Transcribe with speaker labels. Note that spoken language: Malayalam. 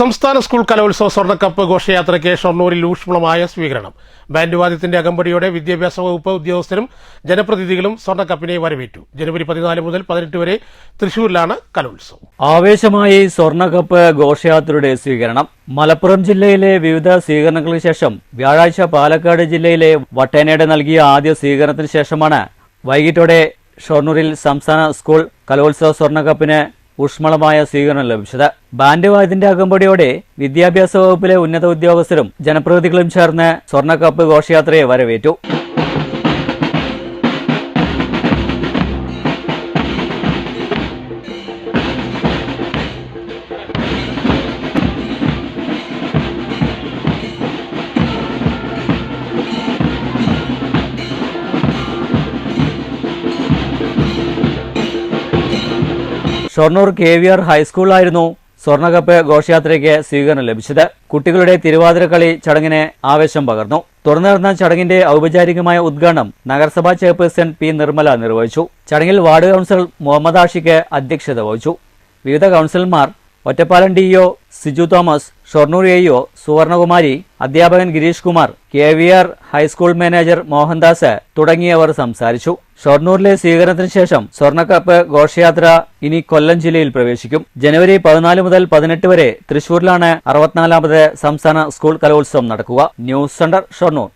Speaker 1: സംസ്ഥാന സ്കൂൾ കലോത്സവ സ്വർണ്ണക്കപ്പ് ഘോഷയാത്രയ്ക്ക് ഷൊർണൂരിൽ ഊഷ്മളമായ സ്വീകരണം. ബാൻഡ് വാദ്യത്തിന്റെ അകമ്പടിയോടെ വിദ്യാഭ്യാസ വകുപ്പ് ഉദ്യോഗസ്ഥരും ജനപ്രതിനിധികളും സ്വർണ്ണക്കപ്പിനെ വരവേറ്റു. ജനുവരി 14 മുതൽ 18 വരെ തൃശൂരിലാണ് കലോത്സവം.
Speaker 2: ആവേശമായി സ്വർണ്ണക്കപ്പ് ഘോഷയാത്രയുടെ സ്വീകരണം. മലപ്പുറം ജില്ലയിലെ വിവിധ സ്വീകരണങ്ങൾക്ക് ശേഷം വ്യാഴാഴ്ച പാലക്കാട് ജില്ലയിലെ വട്ടേനയുടെ നൽകിയ ആദ്യ സ്വീകരണത്തിന് ശേഷമാണ് വൈകിട്ടോടെ ഷൊർണൂരിൽ സംസ്ഥാന സ്കൂൾ കലോത്സവ സ്വർണ്ണക്കപ്പിന് ഊഷ്മളമായ സ്വീകരണം ലഭിച്ചത്. ബാൻഡ് വാദ്യത്തിന്റെ അകമ്പടിയോടെ വിദ്യാഭ്യാസ വകുപ്പിലെ ഉന്നത ഉദ്യോഗസ്ഥരും ജനപ്രതിനിധികളും ചേർന്ന് സ്വർണ്ണക്കപ്പ് ഘോഷയാത്രയെ വരവേറ്റു. ഷൊർണൂർ KVR ഹൈസ്കൂളിലായിരുന്നു സ്വർണ്ണക്കപ്പ് ഘോഷയാത്രയ്ക്ക് സ്വീകരണം ലഭിച്ചത്. കുട്ടികളുടെ തിരുവാതിരക്കളി ചടങ്ങിന് ആവേശം പകർന്നു. തുടർന്ന് നടന്ന ചടങ്ങിന്റെ ഔപചാരികമായ ഉദ്ഘാടനം നഗരസഭാ ചെയർപേഴ്സൺ P. നിർമ്മല നിർവഹിച്ചു. ചടങ്ങിൽ വാർഡ് കൌൺസിലർ മുഹമ്മദ് ആഷിഖ് അധ്യക്ഷത വഹിച്ചു. വിവിധ കൌൺസിലർമാർ Ottapalam DO Siju Thomas, Shoranur AO Suvarnakumari, അധ്യാപകൻ Girish Kumar, KVR high school manager Mohandas തുടങ്ങിയവർ സംസാരിച്ചു. ഷൊർണൂരിലെ സ്വീകരണത്തിന് ശേഷം സ്വർണ്ണക്കപ്പ് ഘോഷയാത്ര ഇനി കൊല്ലം ജില്ലയിൽ പ്രവേശിക്കും. ജനുവരി 14 മുതൽ 18 വരെ തൃശൂരിലാണ് 64ാമത് സംസ്ഥാന സ്കൂൾ കലോത്സവം നടക്കുക. News centre, Shoranur.